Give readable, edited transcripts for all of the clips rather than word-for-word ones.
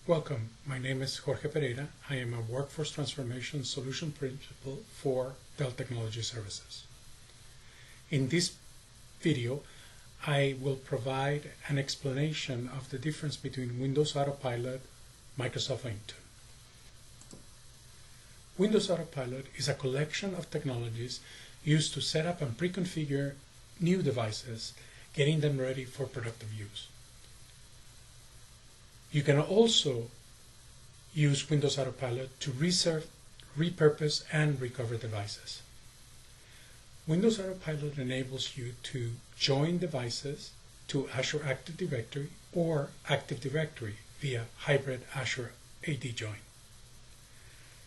Welcome. My name is Jorge Pereira. I am a Workforce Transformation Solution Principal for Dell Technologies Services. In this video, I will provide an explanation of the difference between Windows Autopilot, Microsoft Intune. Windows Autopilot is a collection of technologies used to set up and pre-configure new devices, getting them ready for productive use. You can also use Windows Autopilot to repurpose and recover devices. Windows Autopilot enables you to join devices to Azure Active Directory or Active Directory via hybrid Azure AD join.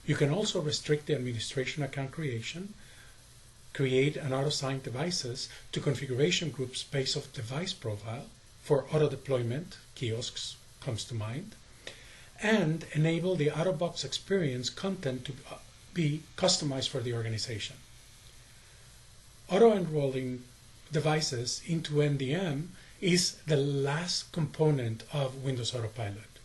You can also restrict the administration account creation, create and auto-assign devices to configuration groups based on device profile for auto-deployment, kiosks comes to mind, and enable the out-of-box experience content to be customized for the organization. Auto-enrolling devices into MDM is the last component of Windows Autopilot.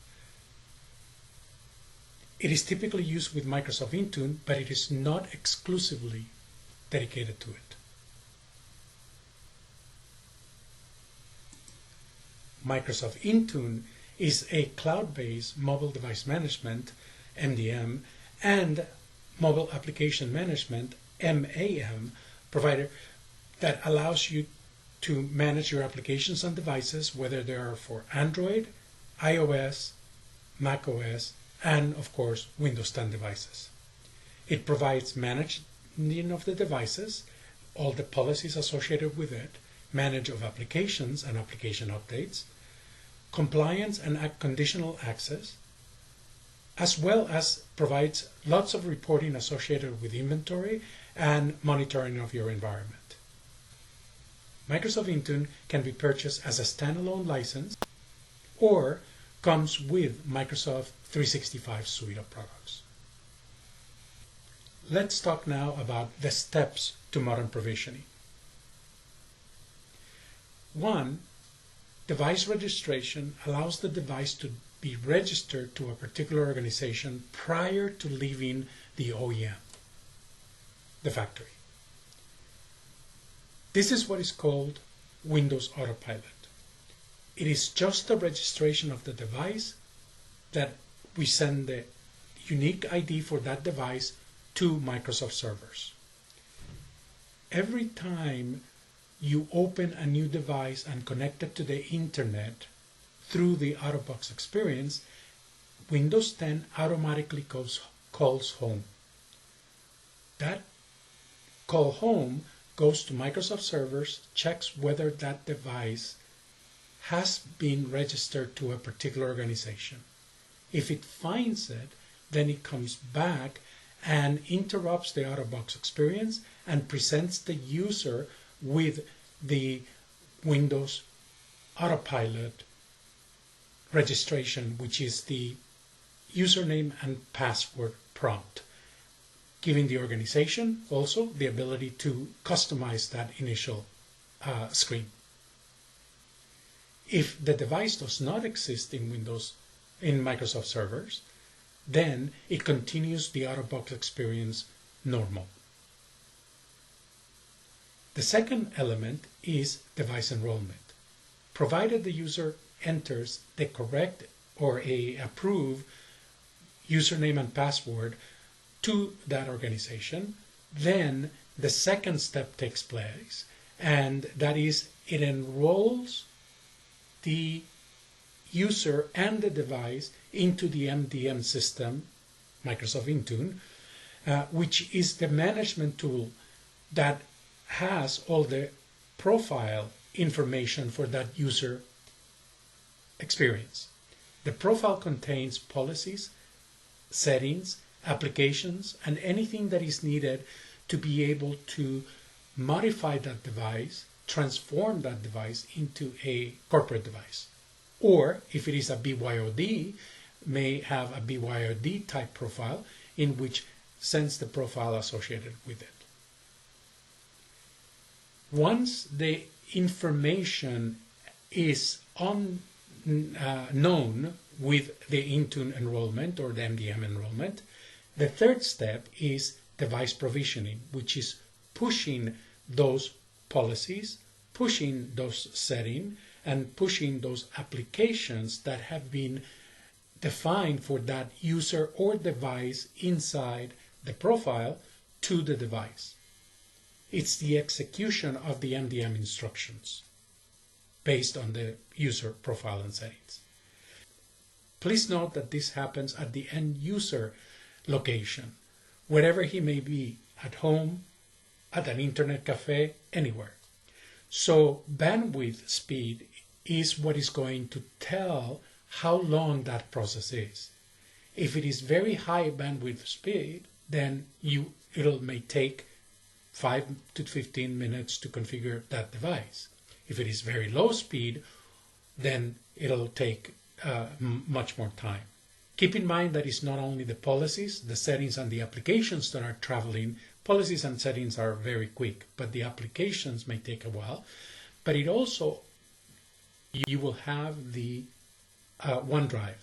It is typically used with Microsoft Intune, but it is not exclusively dedicated to it. Microsoft Intune is a cloud-based mobile device management, MDM, and mobile application management, MAM, provider that allows you to manage your applications and devices, whether they are for Android, iOS, macOS, and of course Windows 10 devices. It provides managing of the devices, all the policies associated with it, manage of applications and application updates, compliance and conditional access, as well as provides lots of reporting associated with inventory and monitoring of your environment. Microsoft Intune can be purchased as a standalone license or comes with Microsoft 365 suite of products. Let's talk now about the steps to modern provisioning. 1. Device registration allows the device to be registered to a particular organization prior to leaving the OEM, the factory. This is what is called Windows Autopilot. It is just the registration of the device that we send the unique ID for that device to Microsoft servers. Every time you open a new device and connect it to the internet through the out-of-box experience, Windows 10 automatically calls home. That call home goes to Microsoft servers, checks whether that device has been registered to a particular organization. If it finds it, then it comes back and interrupts the out-of-box experience and presents the user with the Windows Autopilot registration, which is the username and password prompt, giving the organization also the ability to customize that initial screen. If the device does not exist in Microsoft servers, then it continues the out-of-box experience normal. The second element is device enrollment. Provided the user enters the correct or approved username and password to that organization, then the second step takes place, and that is it enrolls the user and the device into the MDM system, Microsoft Intune, which is the management tool that has all the profile information for that user experience. The profile contains policies, settings, applications, and anything that is needed to be able to modify that device, transform that device into a corporate device. Or if it is a BYOD, may have a BYOD type profile in which sends the profile associated with it. Once the information is known with the Intune enrollment or the MDM enrollment. The third step is device provisioning, which is pushing those policies, pushing those settings, and pushing those applications that have been defined for that user or device inside the profile to the device. It's the execution of the MDM instructions based on the user profile and settings. Please note that this happens at the end user location, wherever he may be, at home, at an internet cafe, anywhere. So bandwidth speed is what is going to tell how long that process is. If it is very high bandwidth speed, then it may take 5 to 15 minutes to configure that device. If it is very low speed, then it'll take much more time. Keep in mind that it's not only the policies, the settings, and the applications that are traveling. Policies and settings are very quick, but the applications may take a while. But it also, you will have the OneDrive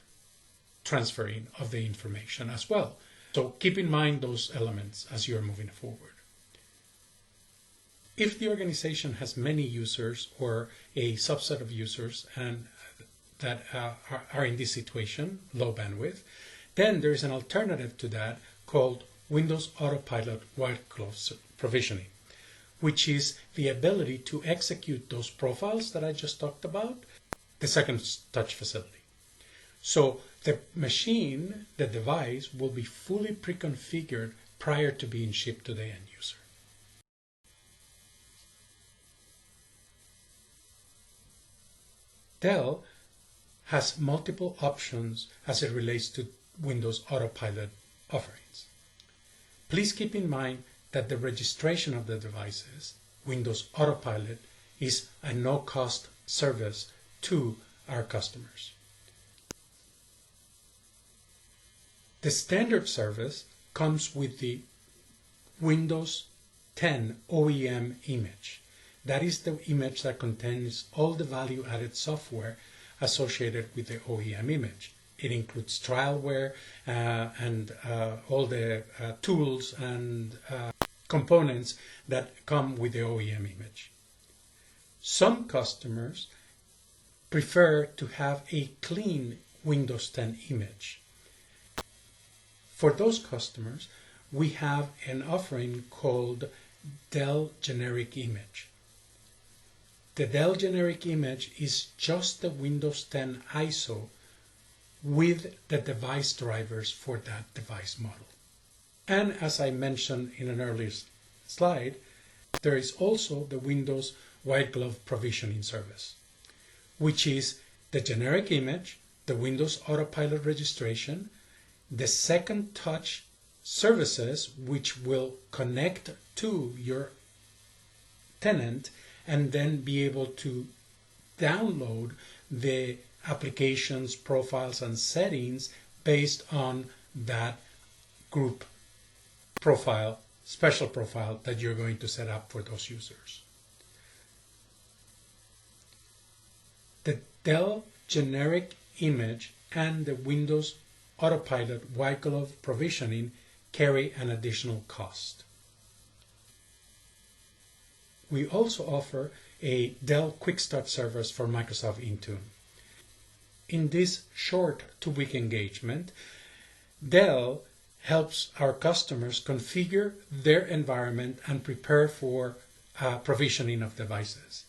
transferring of the information as well. So keep in mind those elements as you're moving forward. If the organization has many users or a subset of users and that are in this situation, low bandwidth, then there is an alternative to that called Windows Autopilot white glove provisioning, which is the ability to execute those profiles that I just talked about, the second touch facility. So the machine, the device, will be fully pre-configured prior to being shipped to the end user. Dell has multiple options as it relates to Windows Autopilot offerings. Please keep in mind that the registration of the devices, Windows Autopilot, is a no-cost service to our customers. The standard service comes with the Windows 10 OEM image. That is the image that contains all the value-added software associated with the OEM image. It includes trialware and all the tools and components that come with the OEM image. Some customers prefer to have a clean Windows 10 image. For those customers, we have an offering called Dell Generic Image. The Dell Generic Image is just the Windows 10 ISO with the device drivers for that device model. And as I mentioned in an earlier slide, there is also the Windows White Glove Provisioning Service, which is the generic image, the Windows Autopilot registration, the second touch services which will connect to your tenant and then be able to download the applications, profiles, and settings based on that group profile, special profile that you're going to set up for those users. The Dell Generic Image and the Windows Autopilot White Glove Provisioning carry an additional cost. We also offer a Dell Quick Start service for Microsoft Intune. In this short 2-week engagement, Dell helps our customers configure their environment and prepare for provisioning of devices.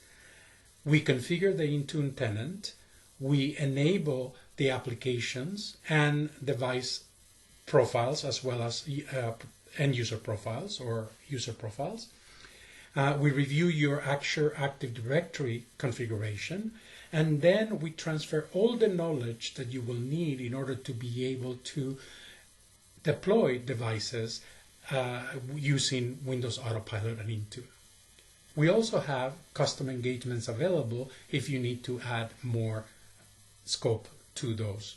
We configure the Intune tenant, we enable the applications and device profiles as well as end user profiles or user profiles. We review your Azure Active Directory configuration, and then we transfer all the knowledge that you will need in order to be able to deploy devices using Windows Autopilot and Intune. We also have custom engagements available if you need to add more scope to those.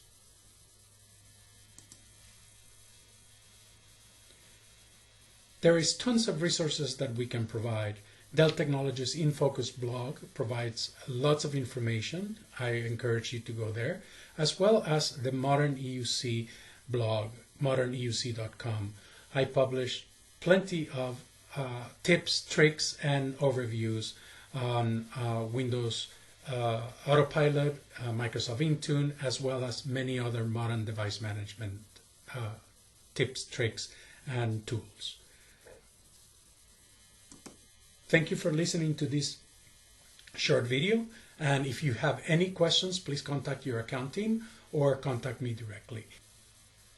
There is tons of resources that we can provide. Dell Technologies In Focus blog provides lots of information. I encourage you to go there, as well as the Modern EUC blog, moderneuc.com. I publish plenty of tips, tricks, and overviews on Windows Autopilot, Microsoft Intune, as well as many other modern device management tips, tricks, and tools. Thank you for listening to this short video, and if you have any questions, please contact your account team or contact me directly.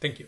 Thank you.